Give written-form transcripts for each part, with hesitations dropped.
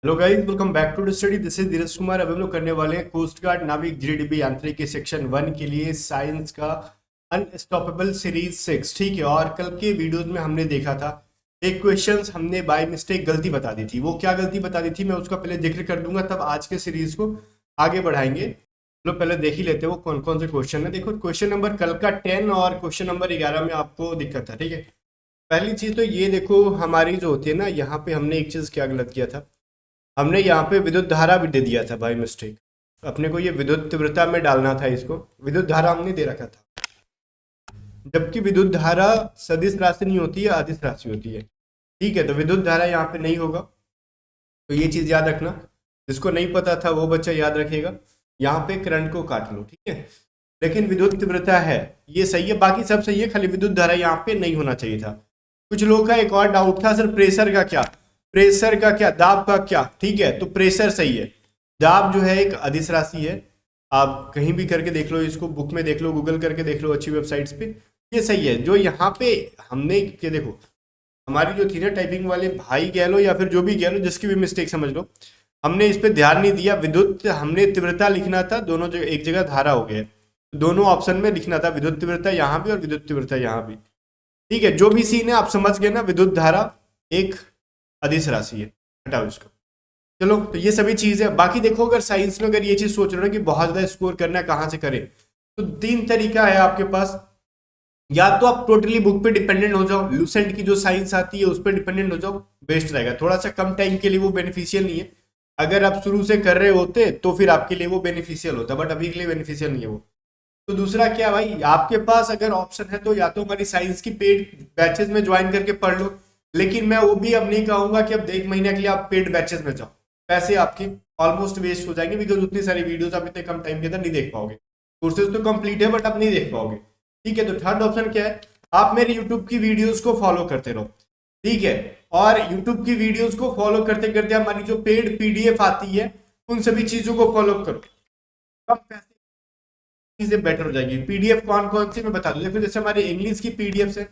Hello guys, welcome back to the study. This is Dheeraj Kumar. अब हम लोग करने वाले हैं कोस्ट गार्ड नाविक जीडीबी यांत्रिक के सेक्शन 1 के लिए साइंस का अनस्टॉपेबल सीरीज 6। ठीक है, और कल के वीडियोस में हमने देखा था एक क्वेश्चंस हमने बाय मिस्टेक गलती बता दी थी। वो क्या गलती बता दी थी मैं उसका पहले जिक्र कर दूंगा, तब आज के सीरीज को आगे बढ़ाएंगे। लोग पहले देख ही लेते हैं वो कौन कौन से क्वेश्चन है। देखो, क्वेश्चन नंबर कल का 10 और क्वेश्चन नंबर 11 में आपको दिक्कत है। ठीक है, पहली चीज तो ये देखो, हमारी जो होती है ना, यहाँ पे हमने एक चीज क्या गलत किया था। हमने यहाँ पे विद्युत धारा भी दे दिया था बाय मिस्टेक। अपने को ये विद्युत तीव्रता में डालना था, इसको विद्युत धारा हमने दे रखा था, जबकि विद्युत धारा सदिश राशि नहीं होती है, अदिश राशि होती है। ठीक है, तो विद्युत धारा यहाँ पे नहीं होगा, तो ये चीज याद रखना। जिसको नहीं पता था वो बच्चा याद रखेगा। यहाँ पे करंट को काट लो, ठीक है। लेकिन विद्युत तीव्रता है, ये सही है, बाकी सब सही है, खाली विद्युत धारा यहाँ पे नहीं होना चाहिए था। कुछ लोगों का एक और डाउट था, सर प्रेशर का क्या, प्रेशर का क्या, दाब का क्या। ठीक है, तो प्रेशर सही है। दाब जो है एक अदिश राशि है। आप कहीं भी करके देख लो, इसको बुक में देख लो, गूगल करके देख लो, अच्छी वेबसाइट्स पे। ये सही है। जो यहाँ पे हमने क्या, देखो हमारी जो थी ना टाइपिंग वाले भाई कह लो या फिर जो भी कह लो, जिसकी भी मिस्टेक समझ लो, हमने इस पे ध्यान नहीं दिया। विद्युत हमने तीव्रता लिखना था, दोनों जगह एक जगह धारा हो गया। दोनों ऑप्शन में लिखना था, विद्युत तीव्रता यहाँ भी और विद्युत तीव्रता यहाँ भी। ठीक है, जो भी सीन है आप समझ गए ना, विद्युत धारा एक अदिश राशि है, हटाओ इसको। चलो, तो ये सभी चीज है। बाकी देखो, अगर साइंस में अगर ये चीज सोच रहे हो ना कि बहुत ज्यादा स्कोर करना है, कहाँ से करें, तो तीन तरीका है आपके पास। या तो आप टोटली बुक पे डिपेंडेंट हो जाओ, लूसेंट की जो साइंस आती है उस पर डिपेंडेंट हो जाओ, बेस्ट रहेगा। थोड़ा सा कम टाइम के लिए वो बेनिफिशियल नहीं है। अगर आप शुरू से कर रहे होते तो फिर आपके लिए वो बेनिफिशियल होता, बट अभी के लिए बेनिफिशियल नहीं है वो। तो दूसरा क्या भाई, आपके पास अगर ऑप्शन है तो या तो हमारी साइंस की पेड बैचेस में ज्वाइन करके पढ़ लो। लेकिन मैं वो भी अब नहीं कहूंगा कि अब एक महीने के लिए आप पेड बैचेस में जाओ, पैसे आपके ऑलमोस्ट वेस्ट हो जाएंगे, बिकॉज उतनी सारी वीडियोस आप इतने कम टाइम के अंदर नहीं देख पाओगे। कोर्सेज तो कंप्लीट है बट आप नहीं देख पाओगे। ठीक है, तो थर्ड ऑप्शन क्या है, आप मेरे यूट्यूब की वीडियोस को फॉलो करते रहो। ठीक है, और यूट्यूब की वीडियोस को फॉलो करते करते हमारी जो पेड पीडीएफ आती है उन सभी चीजों को फॉलो करो, कम पैसे चीजें बेटर हो जाएगी। पीडीएफ कौन कौन सी मैं बता दूं। देखो, जैसे हमारे इंग्लिश की पीडीएफ है,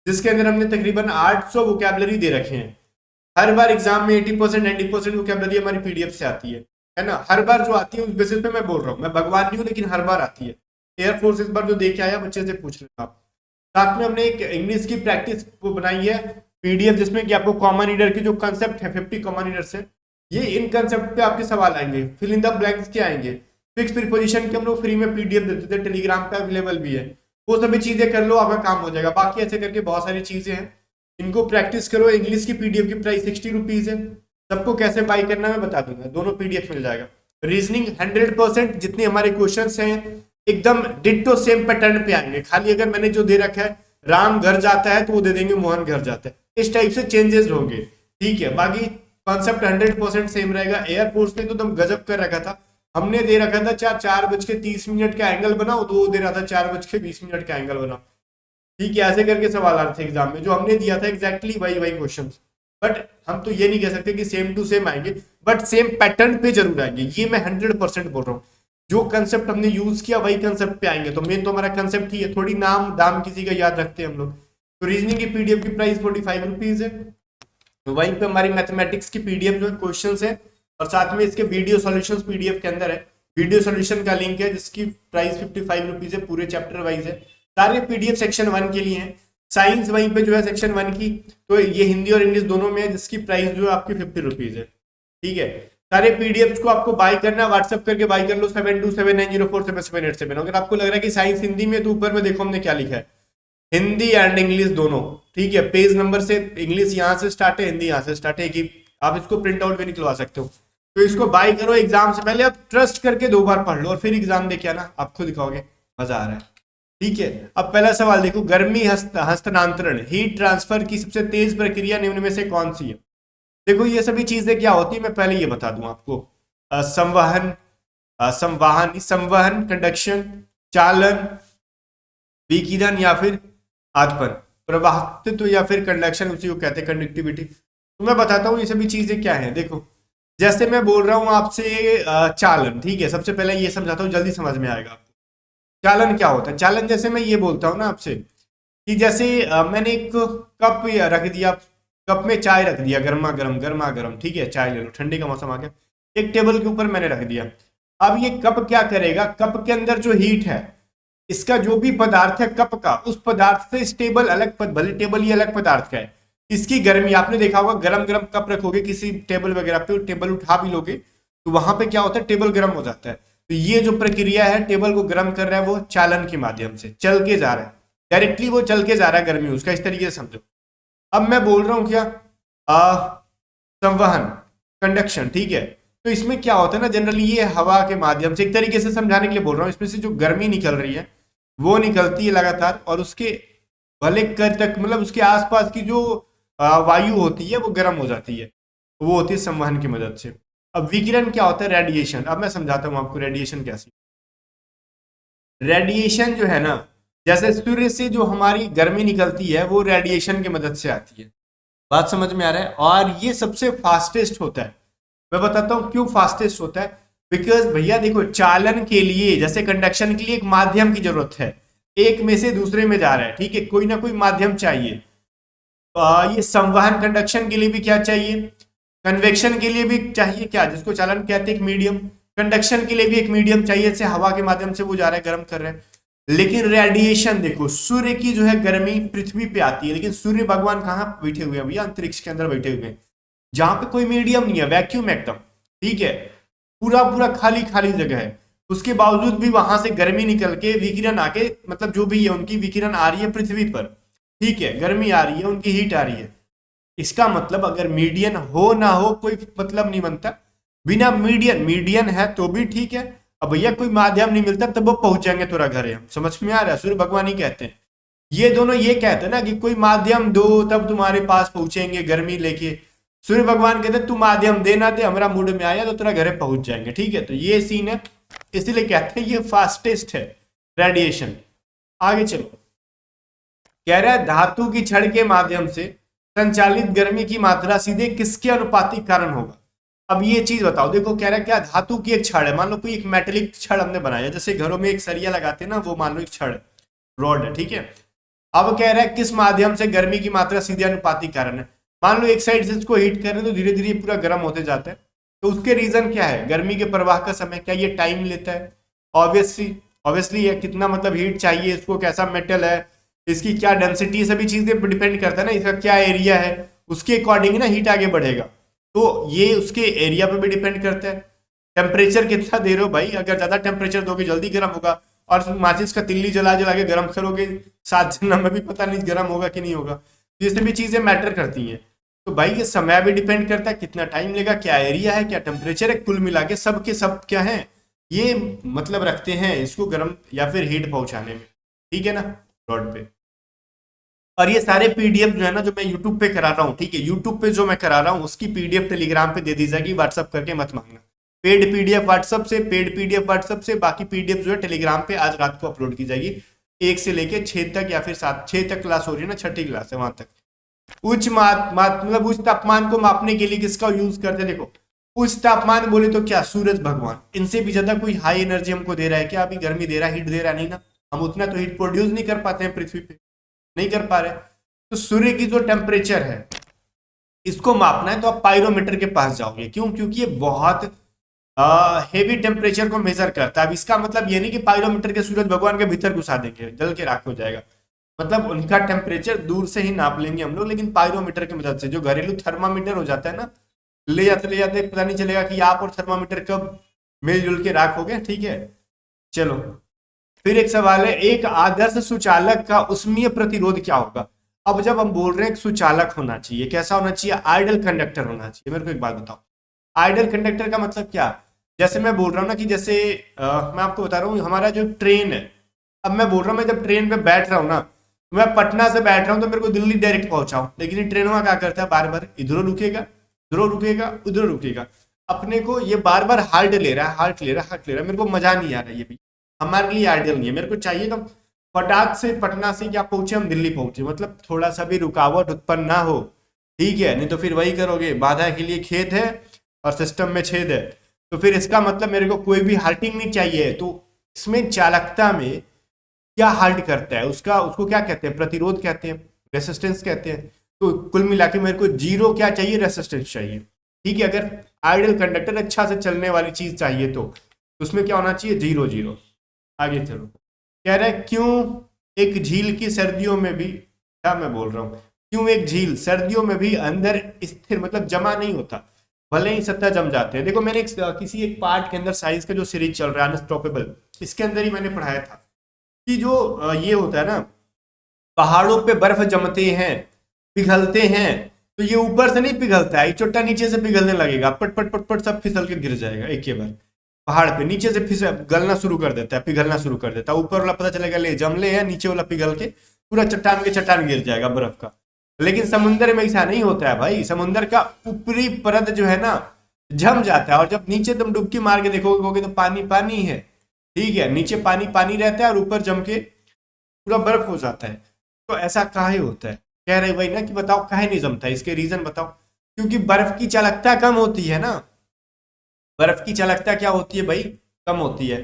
जिसके अंदर हमने तकरीबन 800 वोकैबलरी दे रखे हैं। हर बार एग्जाम में 80% 90% वोकैबलरी हमारी पीडीएफ से आती है ना। हर बार जो आती है उस बेसिस पे मैं बोल रहा हूँ, मैं भगवान नहीं हूँ, लेकिन हर बार आती है। एयरफोर्स इस बार जो देखे आया, बच्चे से पूछ लेना आप। साथ में हमने एक इंग्लिश की प्रैक्टिस बनाई है पीडीएफ, जिसमें कि आपको कॉमन रीडर की जो कंसेप्ट है, 50 कॉमन रीडर्स है, ये इन कंसेप्ट पे आपके सवाल आएंगे। फिल इन द ब्लैंक्स के आएंगे। फिक्स प्रीपोजिशन के हम लोग फ्री में पीडीएफ देते थे, टेलीग्राम पे अवेलेबल भी है। वो सभी चीजें कर लो, आपका काम हो जाएगा। बाकी ऐसे करके बहुत सारी चीजें हैं, इनको प्रैक्टिस करो। इंग्लिश की पीडीएफ की प्राइस 60 रुपीज है। सबको कैसे बाई करना मैं बता दूंगा, दोनों पीडीएफ मिल जाएगा। रीजनिंग 100% जितने हमारे क्वेश्चंस हैं एकदम डिट्टो सेम पैटर्न पे आएंगे। खाली अगर मैंने जो दे रखा है, राम घर जाता है तो वो दे देंगे मोहन घर जाता है, इस टाइप से चेंजेस होंगे। ठीक है, बाकी कॉन्सेप्ट 100% सेम रहेगा। एयरफोर्स ने तो एकदम गजब कर रखा था। हमने दे रखा था 4:30 का एंगल बनाओ, तो वो दे रहा था 4:20 का एंगल बनाओ। ठीक है, ऐसे करके सवाल आ रहे थे एग्जाम में, जो हमने दिया था एग्जैक्टली वही वही क्वेश्चन। बट हम तो ये नहीं कह सकते कि सेम टू सेम आएंगे, बट सेम पैटर्न पे जरूर आएंगे, ये मैं 100% बोल रहा हूँ। जो कंसेप्ट हमने यूज किया वही कंसेप्ट पे आएंगे। तो मेन तो हमारा कंसेप्ट ही है, थोड़ी नाम दाम किसी का याद रखते हैं हम लोग। तो रीजनिंग की पीडीएफ की प्राइस 45 रुपीज है। तो वहीं पे हमारी मैथमेटिक्स की पीडीएफ जो है क्वेश्चन है, और साथ में इसके वीडियो सॉल्यूशंस पीडीएफ के अंदर है। वीडियो सॉल्यूशन का लिंक है, जिसकी प्राइस 55 रुपीज है, पूरे चैप्टर वाइज है। सारे पीडीएफ सेक्शन 1 के लिए हैं। साइंस वहीं पे जो है सेक्शन 1 की, तो ये हिंदी और इंग्लिश दोनों में है, जिसकी प्राइस जो है आपकी 50 रुपीज है। ठीक है, सारे पीडीएफ को आपको बाय करना है, व्हाट्सएप करके बाय कर लो 7279047787। अगर आपको लग रहा है कि साइंस हिंदी में, तो ऊपर में देखो हमने क्या लिखा है, हिंदी एंड इंग्लिश दोनों। ठीक है, पेज नंबर से इंग्लिश यहाँ से स्टार्ट है, हिंदी यहाँ से स्टार्ट है कि आप इसको प्रिंट आउट भी निकलवा सकते हो। तो इसको बाय करो, एग्जाम से पहले आप ट्रस्ट करके 2 बार पढ़ लो और फिर एग्जाम देके आना, आप खुद दिखाओगे मजा आ रहा है। ठीक है, अब पहला सवाल देखो, गर्मी हस्तांतरण हीट ट्रांसफर की सबसे तेज प्रक्रिया निम्न में से कौन सी है। देखो, ये सभी चीजें क्या होती है मैं पहले ये बता दूं आपको। संवहन, संवहन, कंडक्शन, चालन, विकिरण या फिर आगमन, प्रवाहित्व या फिर कंडक्शन, उसी को कहते हैं कंडक्टिविटी। तो मैं बताता हूँ ये सभी चीजें क्या है। देखो, जैसे मैं बोल रहा हूँ आपसे चालन। ठीक है, सबसे पहले ये समझाता हूँ, जल्दी समझ में आएगा आपको। चालन क्या होता है। चालन जैसे मैं ये बोलता हूँ ना आपसे कि जैसे मैंने एक कप रख दिया कप में चाय रख दिया, गर्मा गर्म, ठीक है, चाय ले लो, ठंडी का मौसम आ गया, एक टेबल के ऊपर मैंने रख दिया। अब ये कप क्या करेगा, कप के अंदर जो हीट है, इसका जो भी पदार्थ है कप का, उस पदार्थ से टेबल अलग भले टेबल ही अलग पदार्थ का है, इसकी गर्मी, आपने देखा होगा गरम गरम कप रखोगे किसी टेबल वगैरह पे, टेबल उठा भी लोगे तो वहां पे क्या होता है, टेबल गर्म हो जाता है। तो ये जो प्रक्रिया है टेबल को गर्म कर रहा है, वो चालन के माध्यम से चल के जा रहा है, डायरेक्टली वो चल के जा रहा है गर्मी उसका, इस तरीके से समझो। अब मैं बोल रहा हूं क्या, संवहन, कंडक्शन, ठीक है। तो इसमें क्या होता है ना, जनरली ये हवा के माध्यम से, एक तरीके से समझाने के लिए बोल रहा हूँ, इसमें से जो गर्मी निकल रही है वो निकलती है लगातार, और उसके भले कर तक मतलब उसके आसपास की जो वायु होती है वो गर्म हो जाती है, वो होती है संवहन की मदद से। अब विकिरण क्या होता है, रेडिएशन। अब मैं समझाता हूँ आपको रेडिएशन कैसी। रेडिएशन जो है ना, जैसे सूर्य से जो हमारी गर्मी निकलती है वो रेडिएशन की मदद से आती है, बात समझ में आ रहा है। और ये सबसे फास्टेस्ट होता है, मैं बताता हूं क्यों फास्टेस्ट होता है। बिकॉज भैया देखो, चालन के लिए, जैसे कंडक्शन के लिए एक माध्यम की जरूरत है, एक में से दूसरे में जा रहा है, ठीक है, कोई ना कोई माध्यम चाहिए। ये संवहन कंडक्शन के लिए भी क्या चाहिए, कन्वेक्शन के लिए भी चाहिए क्या, जिसको चालन कहते हैं, एक मीडियम। कंडक्शन के लिए भी एक मीडियम चाहिए, जैसे हवा के माध्यम से वो जा रहा है, गर्म कर रहे हैं। लेकिन रेडिएशन देखो, सूर्य की जो है गर्मी पृथ्वी पे आती है, लेकिन सूर्य भगवान कहाँ बैठे हुए हैं भैया, अंतरिक्ष के अंदर बैठे हुए हैं, जहां पे कोई मीडियम नहीं है, वैक्यूम एकदम, ठीक है, पूरा पूरा खाली खाली जगह है। उसके बावजूद भी वहां से गर्मी निकल के विकिरण आके, मतलब जो भी है उनकी विकिरण आ रही है पृथ्वी पर, ठीक है, गर्मी आ रही है, उनकी हीट आ रही है। इसका मतलब अगर मीडियन हो ना हो कोई मतलब नहीं बनता, बिना मीडियन, मीडियन है तो भी ठीक है। अब भैया कोई माध्यम नहीं मिलता तब वो पहुंचेंगे तेरा घर है, समझ में आ रहा है, सूर्य भगवान ही कहते हैं, ये दोनों ये कहते हैं ना कि कोई माध्यम दो तब तुम्हारे पास पहुंचेंगे गर्मी लेके। सूर्य भगवान कहते तू माध्यम देना दे, हमारा मूड में आया तो तेरा घरे पहुंच जाएंगे, ठीक है। तो ये सीन है, इसलिए कहते हैं ये फास्टेस्ट है रेडिएशन। आगे चलो, कह रहा है धातु की छड़ के माध्यम से संचालित गर्मी की मात्रा सीधे किसके अनुपातिक कारण होगा। अब ये चीज बताओ, देखो कह रहा है क्या, धातु की एक छड़ है, मान लो कोई एक मेटेलिक छड़ हमने बनाया, जैसे घरों में एक सरिया लगाते हैं ना, वो मान लो एक छड़ रॉड है, ठीक है। अब कह रहा है किस माध्यम से गर्मी की मात्रा सीधे अनुपातिक कारण है। मान लो एक साइड से इसको हीट करें तो धीरे धीरे पूरा गर्म होते जाता है, तो उसके रीजन क्या है, गर्मी के प्रवाह का समय, क्या ये टाइम लेता है, ऑब्वियसली ये कितना मतलब हीट चाहिए इसको, कैसा मेटल है, इसकी क्या डेंसिटी, सभी चीजें डिपेंड करता है ना, इसका क्या एरिया है, उसके अकॉर्डिंग ना हीट आगे बढ़ेगा। तो ये उसके एरिया पे भी डिपेंड करता है। टेम्परेचर कितना दे रहे हो भाई, अगर ज्यादा टेम्परेचर दोगे जल्दी गर्म होगा, और माचिस का तिल्ली जला जला के गर्म करोगे 7 जन्म में भी पता नहीं गर्म होगा कि नहीं होगा। ये सभी चीजें मैटर करती हैं। तो भाई ये समय भी डिपेंड करता है, कितना टाइम लेगा, क्या एरिया है, क्या टेम्परेचर है, कुल मिला के सब के सब क्या है, ये मतलब रखते हैं इसको गर्म या फिर हीट पहुंचाने में, ठीक है ना, रॉड पे। और ये सारे पीडीएफ जो है ना, जो मैं यूट्यूब पे करा रहा हूँ, ठीक है, यूट्यूब पे जो मैं करा रहा हूँ उसकी पीडीएफ टेलीग्राम पे दे दी जाएगी, व्हाट्सअप करके मत मांगना। पेड पीडीएफ व्हाट्सअप से, बाकी पीडीएफ जो है टेलीग्राम पे आज रात को अपलोड की जाएगी, 1 से लेके 6 तक या फिर 6 तक क्लास हो रही है ना, 6ठी क्लास है वहां तक। उच्च मतलब उच्च तापमान को मापने के लिए किसका यूज करते हैं, देखो उच्च तापमान बोले तो क्या, सूरज भगवान, इनसे भी ज्यादा कोई हाई एनर्जी हमको दे रहा है क्या, अभी गर्मी दे रहा है, हीट दे रहा है, नहीं ना, हम उतना तो हीट प्रोड्यूस नहीं कर पाते हैं पृथ्वी पे, नहीं कर पा रहे। तो सूर्य की जो टेम्परेचर है इसको मापना है तो आप पायरोमीटर के पास जाओगे, क्यों, क्योंकि ये बहुत हेवी टेम्परेचर को मेजर करता है। अब इसका मतलब ये नहीं कि पायरोमीटर के सूरज भगवान के भीतर घुसा देंगे, जल के राख हो जाएगा, मतलब उनका टेम्परेचर दूर से ही नाप लेंगे हम लोग, लेकिन पायरोमीटर की मदद से, जो घरेलू थर्मामीटर हो जाता है ना, ले जाते पता नहीं चलेगा कि आप और थर्मामीटर कब मिलजुल के राख हो गए, ठीक है। चलो फिर एक सवाल है, एक आदर्श सुचालक का उष्मीय प्रतिरोध क्या होगा। अब जब हम बोल रहे हैं सुचालक होना चाहिए, कैसा होना चाहिए, आइडल कंडक्टर होना चाहिए। मेरे को एक बात बताओ, आइडल कंडक्टर का मतलब क्या, जैसे मैं बोल रहा हूँ ना कि जैसे मैं आपको बता रहा हूँ हमारा जो ट्रेन है, अब मैं बोल रहा हूँ मैं जब ट्रेन पे बैठ रहा हूँ ना, मैं पटना से बैठ रहा हूँ तो मेरे को दिल्ली डायरेक्ट पहुंचाओ, लेकिन ये ट्रेन में क्या करता है, बार बार इधरों रुकेगा, उधरों रुकेगा, उधर रुकेगा, अपने को ये बार बार हार्ट ले रहा है, मेरे को मजा नहीं आ रहा है, ये भी हमारे लिए आइडियल नहीं है। मेरे को चाहिए तो फटाक से पटना से क्या पहुंचे, हम दिल्ली पहुंचे, मतलब थोड़ा सा भी रुकावट उत्पन्न ना हो, ठीक है, नहीं तो फिर वही करोगे, बाधा के लिए खेत है और सिस्टम में छेद है, तो फिर इसका मतलब मेरे को कोई भी हार्टिंग नहीं चाहिए। तो इसमें चालकता में क्या हाल्ट करता है, उसको क्या कहते हैं, प्रतिरोध कहते हैं, रेसिस्टेंस कहते हैं। तो कुल मिला के मेरे को जीरो क्या चाहिए, रेसिस्टेंस चाहिए। ठीक है, अगर आइडियल कंडक्टर अच्छा से चलने वाली चीज चाहिए तो उसमें क्या होना चाहिए, जीरो जीरो। आगे चलो, कह रहा है क्यों एक झील की सर्दियों में भी, क्या मैं बोल रहा हूँ, क्यों एक झील सर्दियों में भी अंदर स्थिर मतलब जमा नहीं होता, भले ही सतह जम जाते हैं। देखो मैंने किसी एक पार्ट के अंदर साइंस का जो सीरीज चल रहा है अनस्टॉपेबल, इसके अंदर ही मैंने पढ़ाया था कि जो ये होता है ना, पहाड़ों पे बर्फ जमते हैं, पिघलते हैं, तो ये ऊपर से नहीं पिघलता है, ये चोटा नीचे से पिघलने लगेगा, पट पट पट पट सब फिसल के गिर जाएगा एक ही बार। पहाड़ पे नीचे से फिसल गलना शुरू कर देता है, पिघलना शुरू कर देता है, ऊपर वाला पता चलेगा ले जमले है, नीचे वाला पिघल के पूरा चट्टान के चट्टान गिर जाएगा बर्फ का। लेकिन समुद्र में ऐसा नहीं होता है भाई, समुद्र का ऊपरी परत जो है ना जम जाता है, और जब नीचे तुम डुबकी मार के देखोगे तो पानी पानी है। ठीक है, नीचे पानी पानी रहता है और ऊपर जम के पूरा बर्फ हो जाता है। तो ऐसा काहे होता है, कह रहे भाई ना कि बताओ काहे नहीं जमता है, इसके रीजन बताओ। क्योंकि बर्फ की चालकता कम होती है ना, बर्फ की चालकता क्या होती है भाई, कम होती है।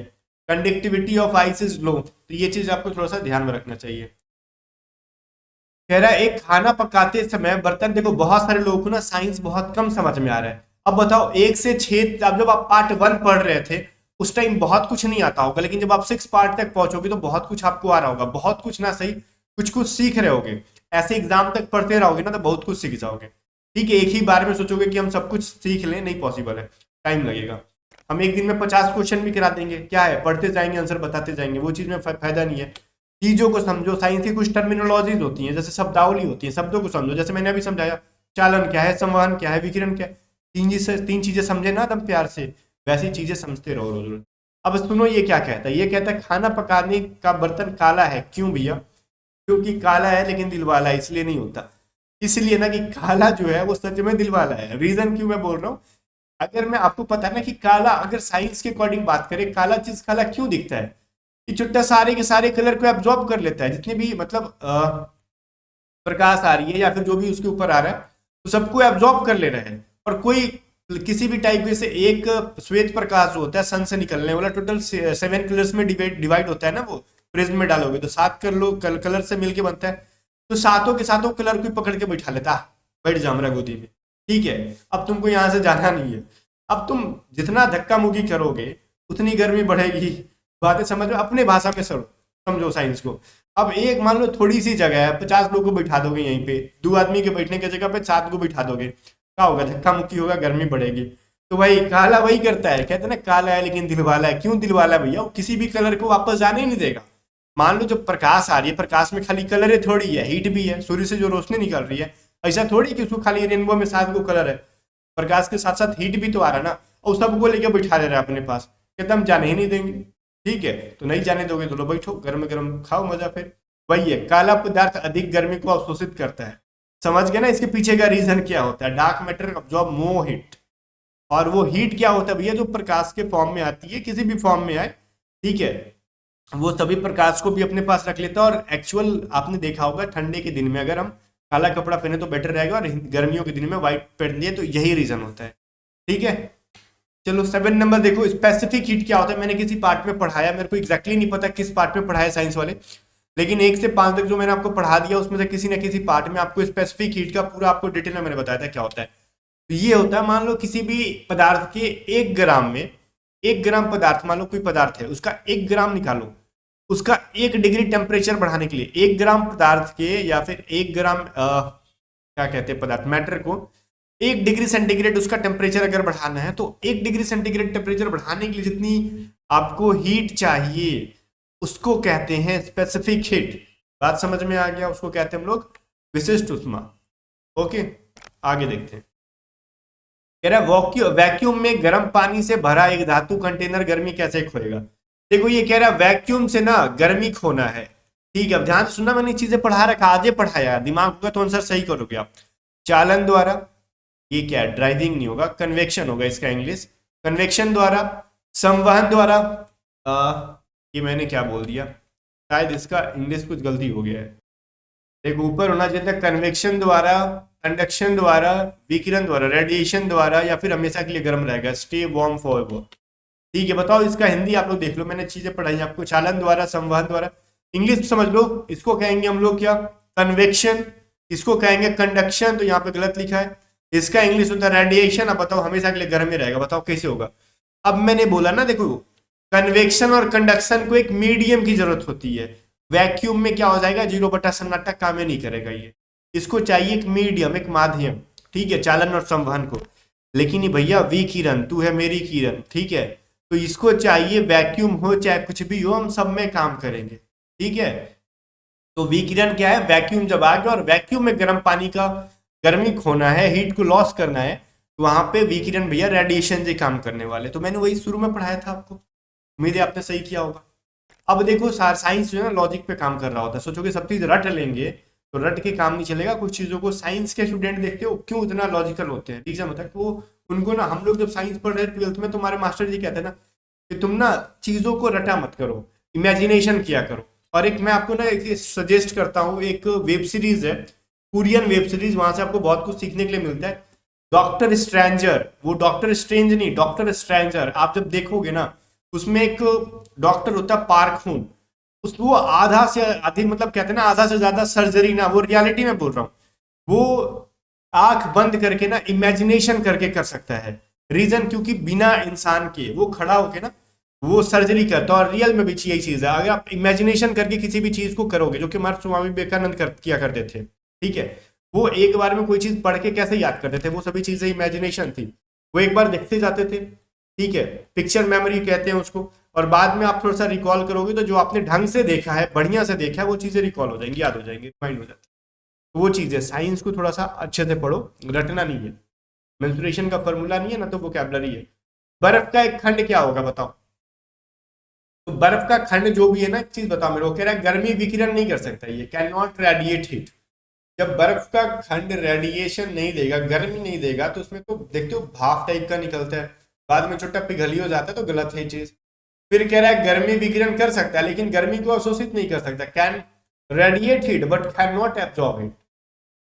Conductivity of ice is low, तो ये चीज आपको थोड़ा सा ध्यान में रखना चाहिए। कह रहा है एक खाना पकाते समय बर्तन, देखो बहुत सारे लोगों को ना साइंस बहुत कम समझ में आ रहा है। अब बताओ 1 से 6, अब जब आप पार्ट 1 पढ़ रहे थे उस टाइम बहुत कुछ नहीं आता होगा, लेकिन जब आप 6 पार्ट तक पहुंचोगे तो बहुत कुछ आपको आ रहा होगा, बहुत कुछ ना सही कुछ कुछ सीख रहे होगे। ऐसे एग्जाम तक पढ़ते रहोगे ना तो बहुत कुछ सीख जाओगे। ठीक है, एक ही बार में सोचोगे कि हम सब कुछ सीख लें, नहीं पॉसिबल है, टाइम लगेगा। हम एक दिन में 50 क्वेश्चन भी करा देंगे, क्या है पढ़ते जाएंगे आंसर बताते जाएंगे, वो चीज में फायदा नहीं है। चीजों को समझो, साइंस की कुछ टर्मिनोलॉजीज होती हैं, जैसे शब्दावली होती है, शब्दों को समझो, जैसे मैंने अभी समझाया चालन क्या है, संवहन क्या है, विकिरण क्या है, तीन चीजें समझे ना एकदम प्यार से, वैसी चीजें समझते रहो रोज रोज। अब सुनो ये क्या कहता है, ये कहता है खाना पकाने का बर्तन काला है, क्यों भैया, क्योंकि काला है लेकिन दिल वाला है, इसलिए नहीं होता। इसलिए ना कि काला जो है वो सच में दिल वाला है। रीजन क्यों मैं बोल रहा हूँ, अगर मैं आपको पता है ना कि काला, अगर साइंस के अकॉर्डिंग बात करें, काला चीज काला क्यों दिखता है, ये चुट्टा सारे के सारे कलर को एब्जॉर्ब कर लेता है, जितने भी मतलब प्रकाश आ रही है या फिर जो भी उसके ऊपर आ रहा है, तो सबको एब्जॉर्ब कर ले रहे हैं। और कोई किसी भी टाइप के से एक श्वेत प्रकाश जो होता है सन से निकलने वाला, टोटल 7 कलर्स में डिवाइड होता है ना, वो प्रिज्म में डालोगे तो 7 कलर से मिलके बनता है, तो सातों के सातों कलर को पकड़ के बैठा लेता, बैठ जा मेरा गोदी में। ठीक है, अब तुमको यहाँ से जाना नहीं है, अब तुम जितना धक्का मुक्की करोगे उतनी गर्मी बढ़ेगी। बातें समझ में, अपने भाषा में समझो साइंस को। अब एक मान लो थोड़ी सी जगह है, 50 लोग को बैठा दोगे यहीं पे, 2 आदमी के बैठने की जगह पे 7 को बैठा दोगे, क्या होगा, धक्का मुक्की होगा, गर्मी बढ़ेगी। तो भाई काला वही करता है, कहते हैं ना काला है लेकिन दिल वाला है। क्यों दिल वाला है भैया, वो किसी भी कलर को वापस जाने ही नहीं देगा। मान लो जो प्रकाश आ रही है, प्रकाश में खाली कलर है थोड़ी है, हीट भी है, सूर्य से जो रोशनी निकल रही है, ऐसा थोड़ी कि उसको खाली रेनबो में 7 को कलर है, प्रकाश के साथ साथ हीट भी तो आ रहा है ना, और सबको लेके बैठा ले रहा है अपने पास, कहते हम जाने ही नहीं देंगे। ठीक है, तो नहीं जाने दोगे तो लो बैठो, गर्म गर्म खाओ मजा। फिर वही है, काला पदार्थ अधिक गर्मी को अवशोषित करता है। समझ गए ना इसके पीछे का रीजन क्या होता है, dark matter absorb more heat. और वो हीट क्या होता है भैया, जो प्रकाश के फॉर्म में आती है, किसी भी फॉर्म में आए, ठीक है, वो सभी प्रकाश को भी अपने पास रख लेता है। और एक्चुअल आपने देखा होगा ठंडे के दिन में अगर हम काला कपड़ा पहने तो बेटर रहेगा, और गर्मियों के दिन में व्हाइट पहन लिए, तो यही रीजन होता है। ठीक है, चलो 7 नंबर देखो, स्पेसिफिक हीट क्या होता है। मैंने किसी पार्ट में पढ़ाया, मेरे को एग्जैक्टली नहीं पता किस पार्ट में पढ़ाया साइंस वाले, लेकिन 1 से 5 तक जो मैंने आपको पढ़ा दिया उसमें से किसी न किसी पार्ट में आपको स्पेसिफिक हीट का पूरा आपको डिटेल में मैंने बताया था क्या होता है। तो ये होता है, मान लो किसी भी पदार्थ के 1 ग्राम में, 1 ग्राम पदार्थ, मान लो कोई पदार्थ है उसका 1 ग्राम निकालो, उसका 1 डिग्री टेम्परेचर बढ़ाने के लिए 1 ग्राम पदार्थ के, या फिर 1 ग्राम क्या कहते हैं पदार्थ मैटर को 1 डिग्री सेंटीग्रेड उसका टेम्परेचर अगर बढ़ाना है, तो 1 डिग्री सेंटीग्रेड टेम्परेचर बढ़ाने के लिए जितनी आपको हीट चाहिए उसको कहते हैं स्पेसिफिक हीट। बात समझ में आ गया, उसको कहते हैं हम लोग विशिष्ट ऊष्मा। ओके, आगे देखते हैं। कह रहा है वैक्यूम में गर्म पानी से भरा एक धातु कंटेनर गर्मी कैसे खोएगा। देखो ये कह रहा है वैक्यूम से ना गर्मी खोना है। ठीक है, अब ध्यान से सुनना, मैंने चीजें पढ़ा रखा, आज पढ़ाया, दिमाग होगा तो आंसर सही करोगे आप। चालन द्वारा, ये क्या है, ड्राइविंग नहीं होगा, कन्वेक्शन होगा इसका इंग्लिश, कन्वेक्शन द्वारा, संवहन द्वारा, ये मैंने क्या बोल दिया, शायद इसका इंग्लिश कुछ गलती हो गया है। देखो ऊपर होना चाहिए था कन्वेक्शन द्वारा, कंडक्शन द्वारा, विकिरण द्वारा, रेडिएशन द्वारा, या फिर हमेशा के लिए गर्म रहेगा, स्टे वार्म फॉरएवर। ठीक है, बताओ इसका हिंदी आप लोग देख लो, मैंने चीजें पढ़ाई आपको, चालन द्वारा, संवहन द्वारा, इंग्लिश समझ लो, इसको कहेंगे हम लोग क्या, कन्वेक्शन, इसको कहेंगे कंडक्शन, तो यहाँ पे गलत लिखा है। इसका इंग्लिश होता है रेडिएशन। अब बताओ हमेशा के लिए गर्म में रहेगा, बताओ कैसे होगा। अब मैंने बोला ना, देखो कन्वेक्शन और कंडक्शन को एक मीडियम की जरूरत होती है। वैक्यूम में क्या हो जाएगा, 0/सन्नाटा, काम ही नहीं करेगा ये। इसको चाहिए एक मीडियम, एक माध्यम, ठीक है, चालन और संवहन को। लेकिन ये भैया विकिरण, तू है मेरी किरण, ठीक है, तो इसको चाहिए वैक्यूम हो चाहे कुछ भी हो, हम सब में काम करेंगे, ठीक है। तो विकिरण क्या है, वैक्यूम जब आ गया और वैक्यूम में गर्म पानी का गर्मी खोना है, हीट को लॉस करना है, तो वहां पे विकिरण भैया रेडिएशन से काम करने वाले। तो मैंने वही शुरू में पढ़ाया था आपको, उम्मीद है आपने सही किया होगा। अब देखो साइंस जो है ना लॉजिक पे काम कर रहा होता है। सोचोगे सब चीज रट लेंगे तो रट के काम नहीं चलेगा। कुछ चीजों को साइंस के स्टूडेंट देखते हो क्यों इतना लॉजिकल होते हैं, रीजन होता है कि वो उनको ना, हम लोग जब साइंस पढ़ रहे 12th में, तुम्हारे मास्टर जी कहते हैं ना कि तुम ना चीजों को रटा मत करो, इमेजिनेशन किया करो। और एक मैं आपको ना एक सजेस्ट करता हूँ, एक वेब सीरीज है, कोरियन वेब सीरीज, वहां से आपको बहुत कुछ सीखने के लिए मिलता है। डॉक्टर स्ट्रेंजर, वो डॉक्टर स्ट्रेंज नहीं, डॉक्टर स्ट्रेंजर, आप जब देखोगे ना उसमें एक डॉक्टर होता है पार्क खून, उस वो आधा से अधिक, मतलब कहते हैं ना आधा से ज्यादा सर्जरी ना, वो रियलिटी में बोल रहा हूँ, वो आंख बंद करके ना इमेजिनेशन करके कर सकता है। रीजन क्योंकि बिना इंसान के वो खड़ा होके ना वो सर्जरी करता है। और रियल में भी यही चीज है, अगर आप इमेजिनेशन करके किसी भी चीज को करोगे, जो कि हमारे स्वामी विवेकानंद किया करते थे, ठीक है, वो एक बार में कोई चीज पढ़ के कैसे याद करते थे, वो सभी चीजें इमेजिनेशन थी, वो एक बार देखते जाते थे, ठीक है, पिक्चर मेमोरी कहते हैं उसको। और बाद में आप थोड़ा सा रिकॉल करोगे तो जो आपने ढंग से देखा है, बढ़िया से देखा है, वो चीजें रिकॉल हो जाएंगी, याद हो जाएंगी, माइंड हो जाती है। तो वो चीज है, साइंस को थोड़ा सा अच्छे से पढ़ो, रटना नहीं है। मेंसुरेशन का फॉर्मूला नहीं है ना, तो वोकैबुलरी है। बर्फ का एक खंड क्या होगा बताओ। तो बर्फ का खंड जो भी है ना, एक चीज बताओ मेरे को, कह रहा है गर्मी विकिरण नहीं कर सकता, ये कैन नॉट रेडिएट हीट। जब बर्फ का खंड रेडिएशन नहीं देगा, गर्मी नहीं देगा, तो उसमें तो देखते हो भाप टाइप का निकलता है, बाद में छोटा पिघली हो जाता है, तो गलत है ये चीज। फिर कह रहा है गर्मी विकिरण कर सकता है लेकिन गर्मी को अवशोषित नहीं कर सकता, can radiate heat but can not absorb heat.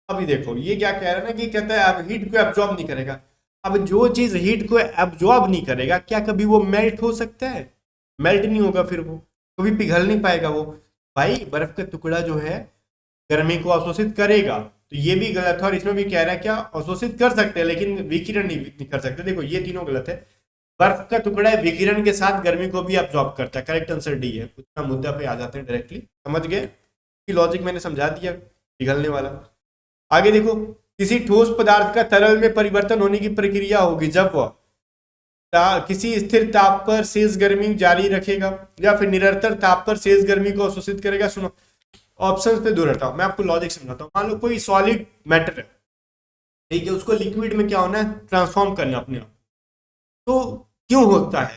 अभी देखो ये क्या कह रहा है ना, कि कहता है अब हीट को एब्जॉर्ब नहीं करेगा। अब जो चीज हीट को एब्जॉर्ब नहीं करेगा, क्या कभी वो मेल्ट हो सकता है? मेल्ट नहीं होगा, फिर वो कभी पिघल नहीं पाएगा वो। भाई बर्फ का टुकड़ा जो है गर्मी को अवशोषित करेगा, तो ये भी गलत है। और इसमें भी कह रहा है क्या, अवशोषित कर सकते हैं लेकिन विकिरण नहीं कर सकते। देखो ये तीनों गलत है। बर्फ का टुकड़ा विकिरण के साथ गर्मी को भी अब्जॉर्ब करता है, करेक्ट आंसर डी है। उतना मुद्दा पे आ जाते हैं डायरेक्टली, समझ गए कि लॉजिक मैंने समझा दिया पिघलने वाला। आगे देखो, किसी ठोस पदार्थ का तरल में परिवर्तन होने की प्रक्रिया होगी जब वह किसी स्थिर ताप पर शेष गर्मी जारी रखेगा या फिर निरंतर ताप पर शेष गर्मी को अवशोषित करेगा। सुनो ऑप्शंस पे दूर हटाओ, मैं आपको लॉजिक समझाता हूँ। मान लो कोई सॉलिड मैटर है, ठीक है, उसको लिक्विड में क्या होना है, ट्रांसफॉर्म करना अपने आप। तो क्यों होता है?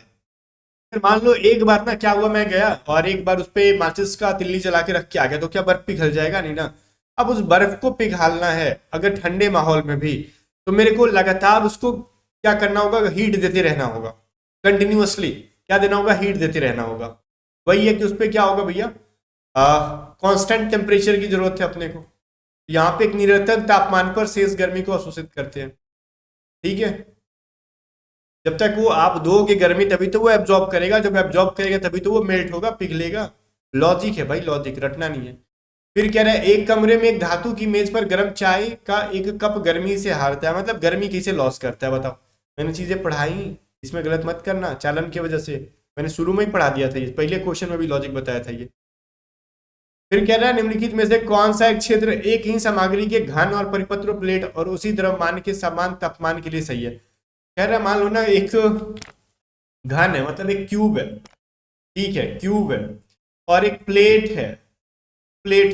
फिर मान लो एक बार ना क्या हुआ, मैं गया और एक बार उस पर माचिस का तिल्ली जला के रख के आ गया, तो क्या बर्फ पिघल जाएगा? नहीं ना। अब उस बर्फ को पिघालना है अगर ठंडे माहौल में भी, तो मेरे को लगातार उसको क्या करना होगा, हीट देते रहना होगा, कंटिन्यूअसली क्या देना होगा, हीट देते रहना होगा। वही है कि उस पर क्या होगा भैया, कांस्टेंट टेम्परेचर की जरूरत है अपने को। यहाँ पे एक निरंतर तापमान पर शेष गर्मी को अवशोषित करते हैं, ठीक है। जब तक वो आप दोगे गर्मी तभी तो वो एब्जॉर्ब करेगा, जब एब्जॉर्ब करेगा तभी तो वो मेल्ट होगा, पिघलेगा। लॉजिक है भाई, लॉजिक, रटना नहीं है। फिर कह रहा है एक कमरे में एक धातु की मेज पर गर्म चाय का एक कप गर्मी से हारता है, मतलब गर्मी कैसे लॉस करता है बताओ। मैंने चीजें पढ़ाई, इसमें गलत मत करना, चालन की वजह से मैंने शुरू में ही पढ़ा दिया था ये, पहले क्वेश्चन में भी लॉजिक बताया था ये। फिर कह रहा है निम्नलिखित में से कौन सा एक क्षेत्र एक ही सामग्री के घन और परिपत्र प्लेट और उसी द्रव्यमान के समान तापमान के लिए सही है। कह रहा है मान लो ना एक घन है, मतलब एक क्यूब है, ठीक है, क्यूब है, और एक प्लेट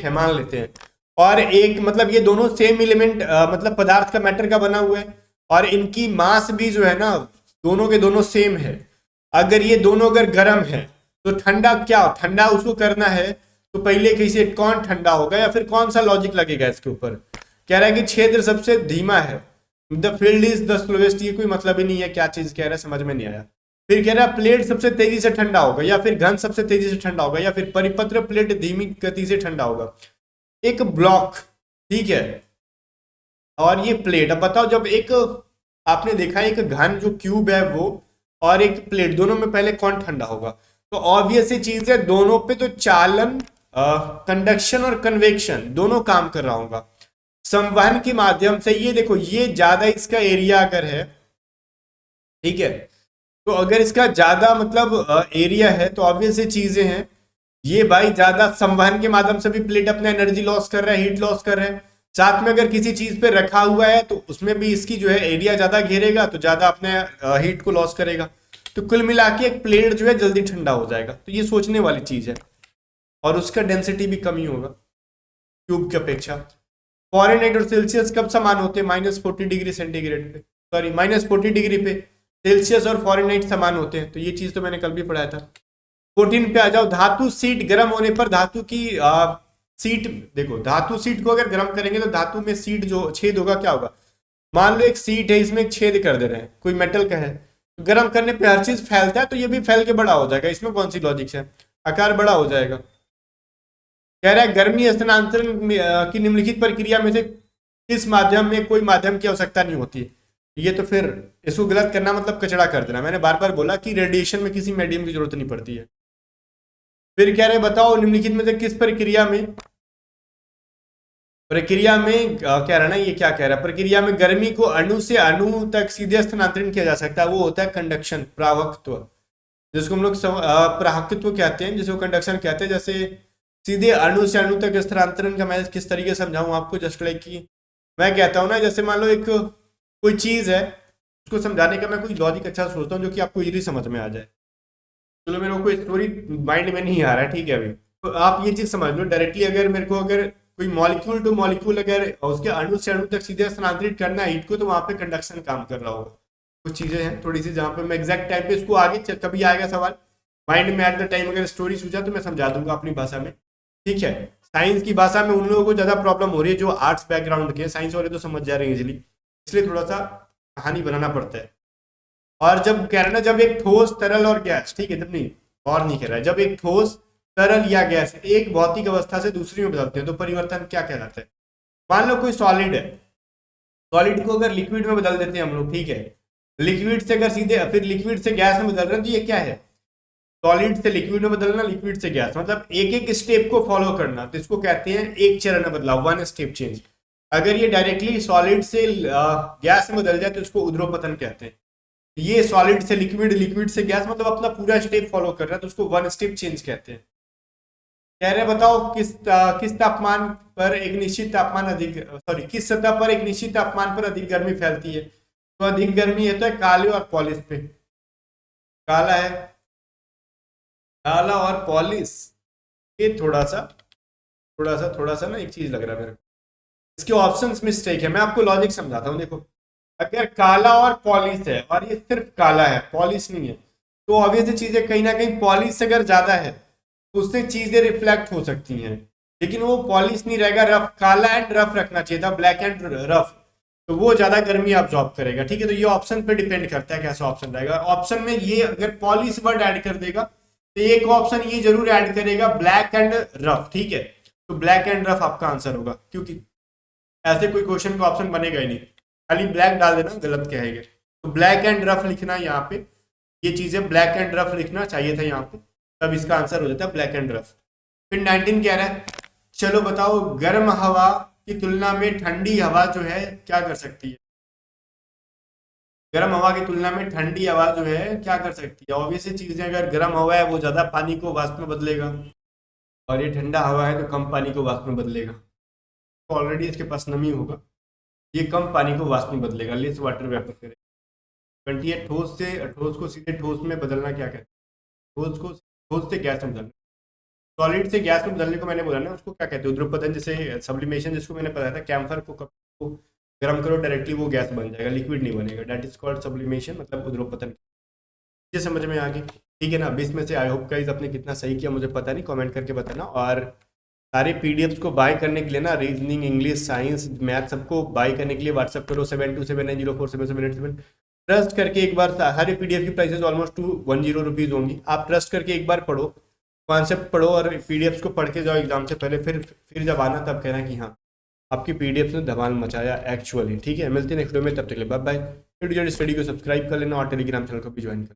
है मान लेते हैं, और एक मतलब ये दोनों सेम एलिमेंट मतलब पदार्थ का मैटर का बना हुआ है, और इनकी मास भी जो है ना दोनों के दोनों सेम है। अगर ये दोनों अगर गर्म है तो ठंडा क्या, ठंडा उसको करना है तो पहले कैसे, कौन ठंडा होगा, या फिर कौन सा लॉजिक लगेगा इसके ऊपर। कह रहा है कि क्षेत्र सबसे धीमा है, the field is the slowest, ये कोई मतलब ही नहीं है, क्या चीज कह रहा है समझ में नहीं आया। फिर कह रहा है प्लेट सबसे तेजी से ठंडा होगा, या फिर घन सबसे तेजी से ठंडा होगा, या फिर परिपत्र प्लेट धीमी गति से ठंडा होगा। एक ब्लॉक, ठीक है, और ये प्लेट। अब बताओ जब एक आपने देखा एक घन जो क्यूब है वो और एक प्लेट, दोनों में पहले कौन ठंडा होगा? तो ऑब्वियस सी चीज है, दोनों पे तो चालन, कंडक्शन और कन्वेक्शन दोनों काम कर रहा होगा। संवहन के माध्यम से, ये देखो ये ज्यादा इसका एरिया अगर है, ठीक है, तो अगर इसका ज्यादा मतलब एरिया है तो ऑब्वियस चीजें हैं, ये भाई ज्यादा संवहन के माध्यम से भी प्लेट अपना एनर्जी लॉस कर रहा है, हीट लॉस कर रहा है। साथ में अगर किसी चीज पे रखा हुआ है तो उसमें भी इसकी जो है एरिया ज्यादा घेरेगा तो ज्यादा अपने हीट को लॉस करेगा। तो कुल मिला के एक प्लेट जो है जल्दी ठंडा हो जाएगा, तो ये सोचने वाली चीज है। और उसका डेंसिटी भी कम ही होगा क्यूब की अपेक्षा। फॉरेनहाइट और सेल्सियस कब समान होते हैं? -40 डिग्री सेंटीग्रेड पे, सॉरी -40 डिग्री पे सेल्सियस और फॉरेनहाइट समान होते हैं। तो ये चीज तो मैंने कल भी पढ़ाया था। 14 पे आ जाओ। धातु सीट गर्म होने पर धातु की सीट, देखो धातु सीट को अगर गर्म करेंगे तो धातु में सीट जो छेद होगा क्या होगा? मान लो एक सीट है, इसमें एक छेद कर दे रहे हैं, कोई मेटल का है, तो गर्म करने पे हर चीज फैलता है, तो ये भी फैल के बड़ा हो जाएगा। इसमें कौन सी लॉजिक है? आकार बड़ा हो जाएगा। कह रहा है गर्मी हस्तांतरण की निम्नलिखित प्रक्रिया में से किस माध्यम में कोई माध्यम की आवश्यकता नहीं होती? ये तो फिर इसको गलत करना मतलब कचड़ा कर देना। मैंने बार बार बोला कि रेडिएशन में किसी मीडियम की जरूरत नहीं पड़ती है। फिर कह रहे बताओ निम्नलिखित में से किस प्रक्रिया में क्या रहा ना, ये क्या कह रहा है? प्रक्रिया में गर्मी को अणु से अणु तक सीधे स्थानांतरण किया जा सकता है, वो होता है कंडक्शन, प्रावक्त्व, जिसको हम लोग प्रावक्त्व कहते हैं, जिसको कंडक्शन कहते हैं। जैसे सीधे अणु से अणु तक स्थानांतरण का मैं किस तरीके से समझाऊं आपको? जस्ट लाइक कि मैं कहता हूं ना, जैसे मान लो एक कोई चीज है, उसको समझाने का मैं कोई लॉजिक अच्छा सोचता हूँ जो कि आपको इजीली समझ में आ जाए। चलो मेरे को कोई स्टोरी माइंड में नहीं आ रहा है, ठीक है अभी, तो आप ये चीज समझ लो डायरेक्टली। अगर मेरे को अगर कोई मॉलिक्यूल टू मॉलिक्यूल अगर उसके अणु से अणु तक सीधे स्थानांतरित करना है हीट को, तो वहां पे कंडक्शन काम कर रहा होगा। कुछ चीजें हैं थोड़ी सी जहां पे मैं एग्जैक्ट टाइम पे, इसको आगे कभी आएगा सवाल माइंड में एट द टाइम, अगर स्टोरी सूझा तो मैं समझा दूंगा अपनी भाषा में, ठीक है। साइंस की भाषा में उन लोगों को ज्यादा प्रॉब्लम हो रही है जो आर्ट्स बैकग्राउंड के, साइंस वाले तो समझ जा रहे हैं इजिली, इसलिए थोड़ा सा कहानी बनाना पड़ता है। और जब कह रहे ना, जब एक ठोस तरल और गैस, ठीक है, जब नहीं और नहीं कह रहा है, जब एक ठोस तरल या गैस एक भौतिक अवस्था से दूसरी में बदलते हैं तो परिवर्तन क्या कहलाता है? मान लो कोई सॉलिड है, सॉलिड को अगर लिक्विड में बदल देते हैं हम लोग, ठीक है, लिक्विड से अगर सीधे फिर लिक्विड से गैस में बदल रहे हैं, तो ये क्या है? सॉलिड से लिक्विड में बदलना, लिक्विड से गैस, मतलब एक एक स्टेप को फॉलो करना, तो इसको कहते हैं एक चरण में बदलाव, वन स्टेप चेंज। अगर ये डायरेक्टली सॉलिड से गैस में बदल जाए तो इसको ऊर्ध्वपतन कहते हैं। ये सॉलिड से लिक्विड, लिक्विड से गैस, मतलब अपना पूरा स्टेप फॉलो कर रहा है, तो उसको वन स्टेप चेंज कहते हैं। कह रहे बताओ किस तापमान पर एक निश्चित तापमान अधिक, सॉरी किस सतह पर एक निश्चित तापमान पर अधिक गर्मी फैलती है? तो अधिक गर्मी है तो है काले और पॉलिश पे। काला है, काला और पॉलिश, ये थोड़ा सा ना एक चीज लग रहा है मेरे को, इसके ऑप्शंस मिस्टेक है। मैं आपको लॉजिक समझाता हूँ। देखो अगर काला और पॉलिश है और ये सिर्फ काला है, पॉलिश नहीं है, तो ऑब्वियसली चीजें कहीं ना कहीं पॉलिश अगर ज्यादा है तो उससे चीजें रिफ्लेक्ट हो सकती हैं, लेकिन वो पॉलिश नहीं रहेगा, रफ, काला एंड रफ रखना चाहिए था, ब्लैक एंड रफ, तो वो ज्यादा गर्मी अब्सॉर्ब करेगा, ठीक है। तो ये ऑप्शन पे डिपेंड करता है कैसा ऑप्शन रहेगा। ऑप्शन में ये अगर पॉलिश वर्ड ऐड कर देगा तो एक ऑप्शन ये जरूर ऐड करेगा ब्लैक एंड रफ, ठीक है, तो ब्लैक एंड रफ आपका आंसर होगा, क्योंकि ऐसे कोई क्वेश्चन का ऑप्शन बनेगा ही नहीं, खाली ब्लैक डाल देना, गलत कहेंगे। तो ब्लैक एंड रफ लिखना यहाँ पे, ये चीजें ब्लैक एंड रफ लिखना चाहिए था यहाँ पे, तब इसका आंसर हो जाता है ब्लैक एंड रफ। फिर 19 कह रहा है, चलो बताओ गर्म हवा की तुलना में ठंडी हवा जो है क्या कर सकती है? गर्म हवा की तुलना में ठंडी हवा जो है क्या कर सकती है? ऑब्वियसली चीजें, अगर गर्म हवा है वो ज्यादा पानी को वाष्प में बदलेगा, और ये ठंडा हवा है तो कम पानी को वाष्प में बदलेगा। तो ऑलरेडी इसके पास नमी होगा, ये कम पानी को वाष्प में बदलेगा, लेस वाटर वेपर करेगा। 28 ठोस को सीधे ठोस में बदलना क्या कहते हैं? ठोस से गैस में बदलना, सॉलिड से गैस में बदलने को मैंने बोला ना, उसको क्या कहते हैं? ऊर्ध्वपतन, जैसे सब्लिमेशन जिसको मैंने बताया था, कैम्फर को गर्म करो डायरेक्टली वो गैस बन जाएगा, लिक्विड नहीं बनेगा, दैट इज कॉल्ड सब्लिमेशन, मतलब ऊर्ध्वपतन। ये समझ में आ गई, ठीक है ना? 20 में से आई होप गाइस आपने कितना सही किया मुझे पता नहीं, कमेंट करके बताना। और सारे पीडीएफ्स को बाय करने के लिए ना, रीजनिंग, इंग्लिश, साइंस, मैथ, सबको बाय करने के लिए व्हाट्सअप करो 7279047787। ट्रस्ट करके एक बार, सारे पीडीएफ की प्राइसेस ऑलमोस्ट 210 रुपीज़ होंगी, आप ट्रस्ट करके एक बार पढ़ो, कॉन्सेप्ट पढ़ो और पीडीएफ्स को पढ़ के जाओ एग्जाम से पहले, फिर जब आना तब कहना कि हाँ आपकी पीडीएफ ने धमाल मचाया एक्चुअली, ठीक है। मिलते हैं नेक्स्ट वीडियो में, तब तक के लिए बाय बाय। वीडियो स्टडी को सब्सक्राइब कर लेना और टेलीग्राम चैनल को भी ज्वाइन कर